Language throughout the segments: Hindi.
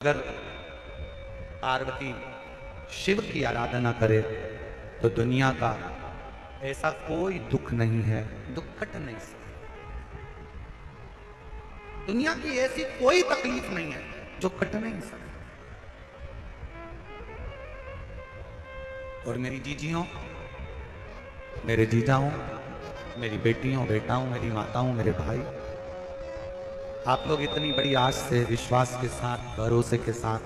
अगर पार्वती शिव की आराधना करे तो दुनिया का ऐसा कोई दुख नहीं है जो कट नहीं सकता। दुनिया की ऐसी कोई तकलीफ नहीं है जो कट नहीं सकती। और मेरी जीजियों, मेरे जीजाओं, मेरी बेटियों, बेटाओं, मेरी माताओं, मेरे भाई, आप लोग इतनी बड़ी आस से, विश्वास के साथ, भरोसे के साथ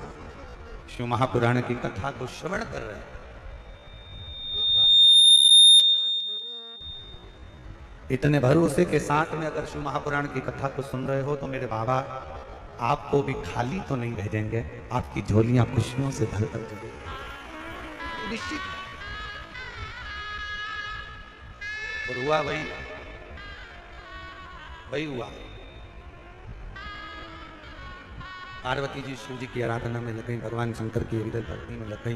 शिव महापुराण की कथा को श्रवण कर रहे हैं। इतने भरोसे के साथ में अगर शिव महापुराण की कथा को सुन रहे हो तो मेरे बाबा आपको भी खाली तो नहीं भेजेंगे, आपकी झोलियां खुशियों से भर कर देंगे निश्चित। और हुआ वही वही हुआ। पार्वती जी शिव जी की आराधना में लग गई, भगवान शंकर की हृदय भक्ति में लग गई,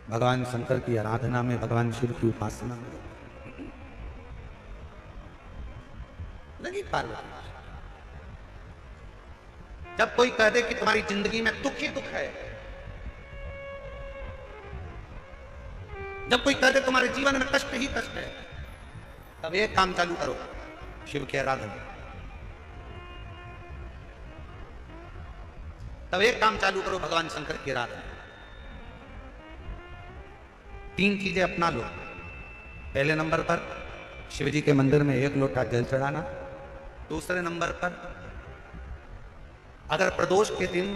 भगवान शंकर की आराधना में, भगवान शिव की उपासना में लगी पार्वती। जब कोई कह दे कि तुम्हारी जिंदगी में दुख ही दुख है, जब कोई कह दे तुम्हारे जीवन में कष्ट ही कष्ट है, तब एक काम चालू करो, शिव की आराधना। तब एक काम चालू करो, भगवान शंकर की आराधना। 3 चीजें अपना लो। पहले नंबर पर शिव जी के मंदिर में 1 लोटा जल चढ़ाना। दूसरे नंबर पर अगर प्रदोष के दिन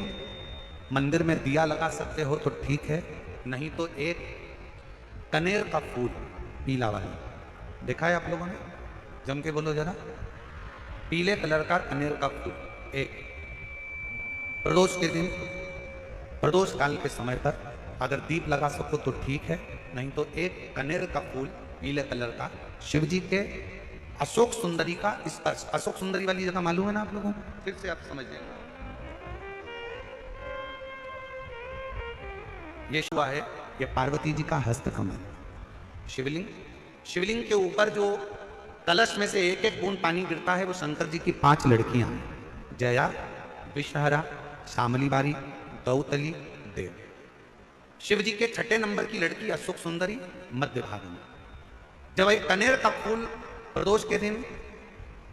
मंदिर में दिया लगा सकते हो तो ठीक है, नहीं तो एक कनेर का फूल पीला वाला, देखा है आप लोगों ने? जम के बोलो जरा। पीले कलर का कनेर का फूल एक प्रदोष के दिन, प्रदोष काल के समय पर अगर दीप लगा सको तो ठीक है, नहीं तो एक कनेर का फूल पीले कलर का शिव जी के अशोक सुंदरी का स्पर्श। अशोक सुंदरी वाली जगह मालूम है ना आप लोगों को? फिर से आप समझ लेंगे। ये हुआ है, ये पार्वती जी का हस्त कमल शिवलिंग। शिवलिंग के ऊपर जो कलश में से 1-1 बूंद पानी गिरता है वो शंकर जी की 5 लड़कियां हैं, जया, विषहरा, शामली बारी, गौतली, देव। शिव जी के 6ठे नंबर की लड़की अशोक सुंदरी मध्य भाग में। जब एक कनेर का फूल प्रदोष के दिन,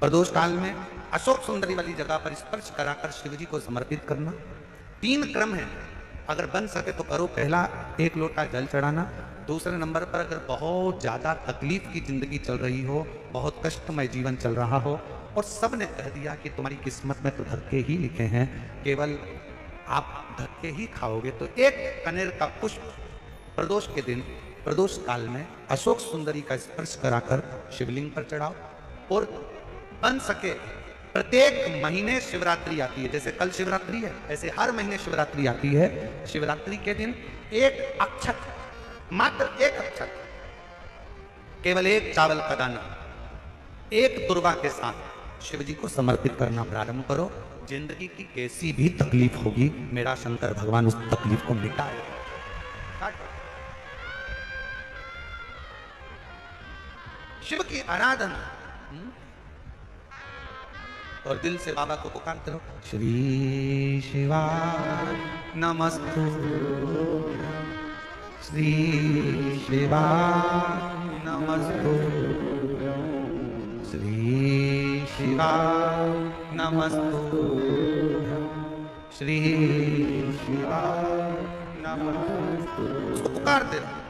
प्रदोष काल में अशोक सुंदरी वाली जगह पर स्पर्श कराकर शिव जी को समर्पित करना। 3 क्रम है, अगर बन सके तो करो। पहला 1 लोटा जल चढ़ाना। दूसरे नंबर पर अगर बहुत ज्यादा तकलीफ की जिंदगी चल रही हो, बहुत कष्टमय जीवन चल रहा हो और सब ने कह दिया कि तुम्हारी किस्मत में तो धक्के ही लिखे हैं, केवल आप धक्के ही खाओगे, तो 1 कनेर का पुष्प प्रदोष के दिन, प्रदोष काल में अशोक सुंदरी का स्पर्श कराकर शिवलिंग पर चढ़ाओ। और बन सके प्रत्येक महीने शिवरात्रि आती है, जैसे कल शिवरात्रि है ऐसे हर महीने शिवरात्रि आती है। शिवरात्रि के दिन 1 अक्षत, मात्र 1 अक्षत, केवल 1 चावल का दाना, 1 दुर्वा के साथ शिव जी को समर्पित करना प्रारंभ करो। जिंदगी की कैसी भी तकलीफ होगी, मेरा शंकर भगवान उस तकलीफ को मिटाएगा। शिव की आराधना और दिल से बाबा को पुकारते रहो। श्री शिवा नमस्तु, श्री शिवा नमस्तु, श्री शिवा नमस्तु, श्री शिवा नमस्तु। उसको पुकारते रहो,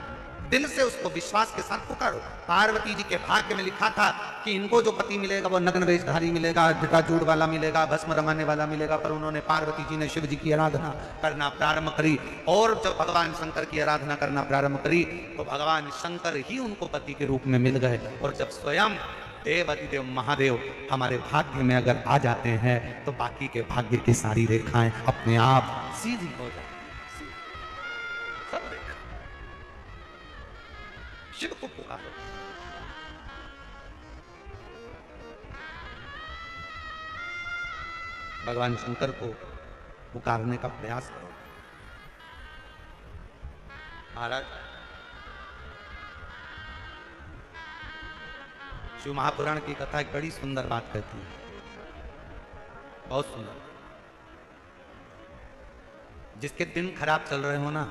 दिल से उसको विश्वास के साथ पुकारो। पार्वती जी के भाग्य में लिखा था कि इनको जो पति मिलेगा वो नग्न वेशधारी मिलेगा, जटाजूड़ वाला मिलेगा, भस्म रमाने वाला मिलेगा। पर उन्होंने, पार्वती जी ने शिव जी की आराधना करना प्रारंभ करी और जब भगवान शंकर की आराधना करना प्रारंभ करी तो भगवान शंकर ही उनको पति के रूप में मिल गए। और जब स्वयं देव अधिदेव महादेव हमारे भाग्य में अगर आ जाते हैं तो बाकी के भाग्य की सारी रेखाएं अपने आप सीधी हो जाती। शिव को पुकारो। भगवान शंकर को पुकारने का प्रयास करो। महाराज, शिव महापुराण की कथा एक बड़ी सुंदर बात कहती है, बहुत सुंदर। जिसके दिन खराब चल रहे हो ना,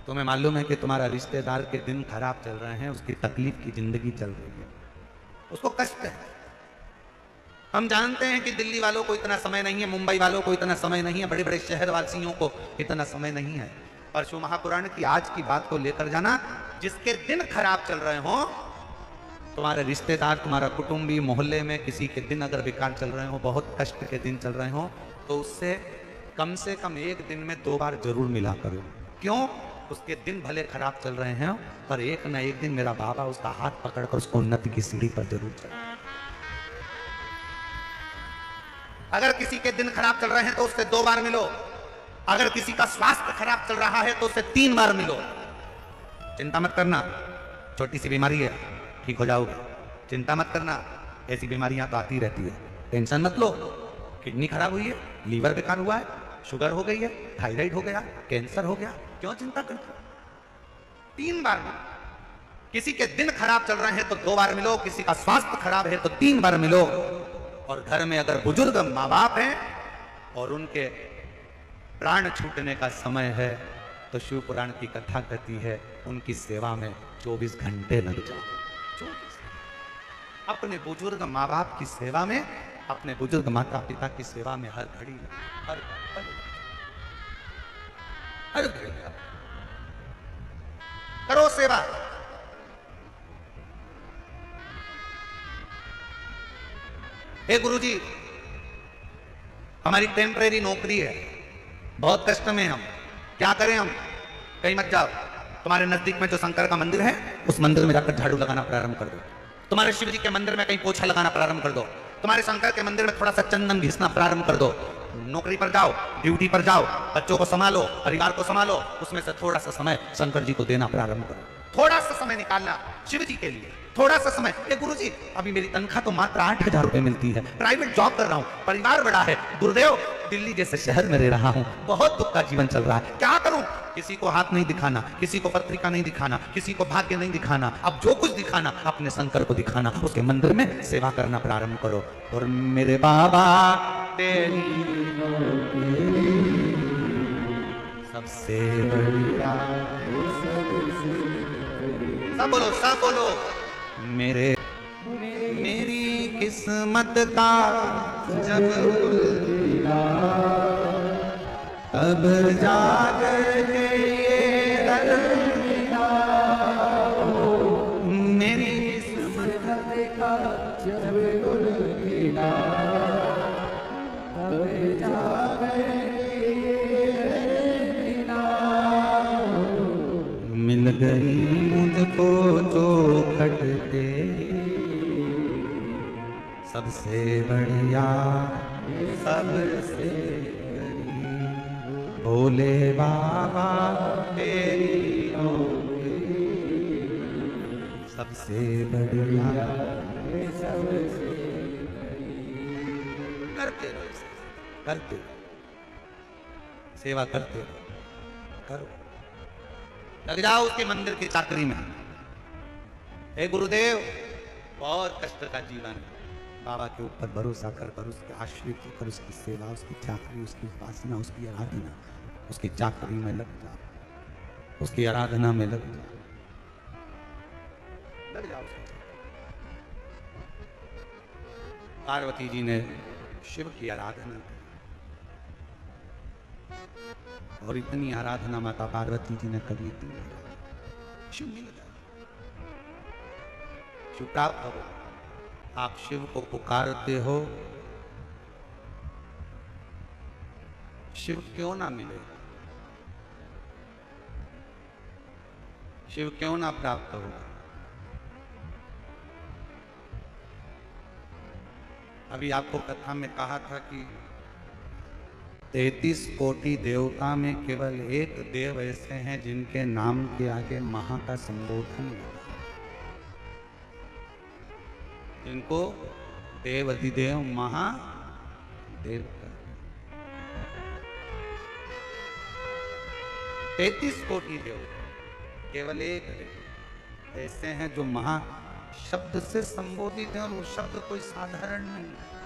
तुम्हें मालूम है कि तुम्हारा रिश्तेदार के दिन खराब चल रहे हैं, उसकी तकलीफ की जिंदगी चल रही है, उसको कष्ट है। हम जानते हैं कि दिल्ली वालों को इतना समय नहीं है, मुंबई वालों को इतना समय नहीं है, बड़े बड़े शहर वासियों को इतना समय नहीं है। पर शिव महापुराण की आज की बात को लेकर जाना, जिसके दिन खराब चल रहे हो, तुम्हारे रिश्तेदार, तुम्हारा कुटुंबी, मोहल्ले में किसी के दिन अगर बेकार चल रहे हो, बहुत कष्ट के दिन चल रहे हो, तो उससे कम से कम एक दिन में 2 बार जरूर मिला करो। क्यों? उसके दिन भले खराब चल रहे हैं, पर एक ना एक दिन मेरा बाबा उसका हाथ पकड़कर उसको उन्नति की सीढ़ी पर जरूर चढ़ा। अगर किसी के दिन खराब चल रहे हैं तो उससे 2 बार मिलो। अगर किसी का स्वास्थ्य खराब चल रहा है तो उससे 3 बार मिलो। चिंता मत करना, छोटी सी बीमारी है, ठीक हो जाओगे। चिंता मत करना, ऐसी बीमारियां तो आती रहती है, टेंशन मत लो। किडनी खराब हुई है, लीवर बेकार हुआ है, शुगर हो गई है, थायराइड हो गया, कैंसर हो गया, क्यों चिंता करते? 3 बार मिलो। किसी के दिन खराब चल रहे हैं तो 2 बार मिलो, किसी का स्वास्थ्य खराब है तो 3 बार मिलो। और घर में अगर बुजुर्ग माँ बाप हैं और उनके प्राण छूटने का समय है तो शिव पुराण की कथा कहती है, उनकी सेवा में 24 घंटे लग जाओ। 24। अपने बुजुर्ग माँ बाप की सेवा में, अपने बुजुर्ग माता पिता की सेवा में हर घड़ी, हर घड़ी करो सेवा। हे गुरुजी, हमारी टेम्परेरी नौकरी है, बहुत कष्ट में हम, क्या करें हम? कहीं मत जाओ, तुम्हारे नजदीक में जो शंकर का मंदिर है उस मंदिर में जाकर झाड़ू लगाना प्रारंभ कर दो। तुम्हारे शिव जी के मंदिर में कहीं पोछा लगाना प्रारंभ कर दो। तुम्हारे शंकर के मंदिर में थोड़ा सा चंदन घिसना प्रारंभ कर दो। नौकरी पर जाओ, ड्यूटी पर जाओ, बच्चों को संभालो, परिवार को संभालो, उसमें से थोड़ा सा समय शंकर जी को देना प्रारंभ करो। थोड़ा सा समय निकालना शिव जी के लिए, थोड़ा सा समय। ये गुरुजी, अभी मेरी तनख्वाह तो मात्र 8,000 रुपए मिलती है, प्राइवेट जॉब कर रहा हूँ, परिवार बड़ा है, गुरुदेव दिल्ली जैसे शहर में रह रहा हूँ, बहुत दुख का जीवन चल रहा है, क्या करूं? किसी को हाथ नहीं दिखाना, किसी को पत्रिका नहीं दिखाना, किसी को भाग्य नहीं दिखाना, अब जो कुछ दिखाना अपने शंकर को दिखाना। उसके मंदिर में सेवा करना प्रारंभ करो। और मेरे बाबा तेरी सबसे बढ़िया, सब बोलो, सब बोलो। मेरी किस्मत का जब खुला, तब जाकर के ये दर मिला। मेरी किस्मत का जब खुला, तब जाकर के ये मिला। मिल गई मुझको जो खटते सबसे बढ़िया, सबसे भोले बाबा तेरी सबसे बढ़िया, सबसे करते रहो, करते सेवा करते रहो, करो, लग जाओ उसके मंदिर की चाकरी में। हे गुरुदेव, बहुत कष्ट का जीवन है, बाबा के ऊपर भरोसा कर, पर उसके आश्रित होकर उसकी सेवा, उसकी चाकरी, उसकी उपासना, उसकी आराधना, उसकी चाकरी में लग जा, उसकी आराधना में लग जा, लग जाओ। पार्वती जी ने शिव की आराधना की और इतनी आराधना माता पार्वती जी ने कभी इतनी शिव मिल गया, शिव प्राप्त हो। आप शिव को पुकारते हो, शिव क्यों ना मिले, शिव क्यों ना प्राप्त हो? अभी आपको कथा में कहा था कि 33 कोटि देवता में केवल एक देव ऐसे हैं जिनके नाम के आगे महा का संबोधन है, जिनको देव अधिदेव महादेव का। 33 कोटि देव, केवल एक ऐसे हैं जो महा शब्द से संबोधित है, और वो शब्द कोई साधारण नहीं है।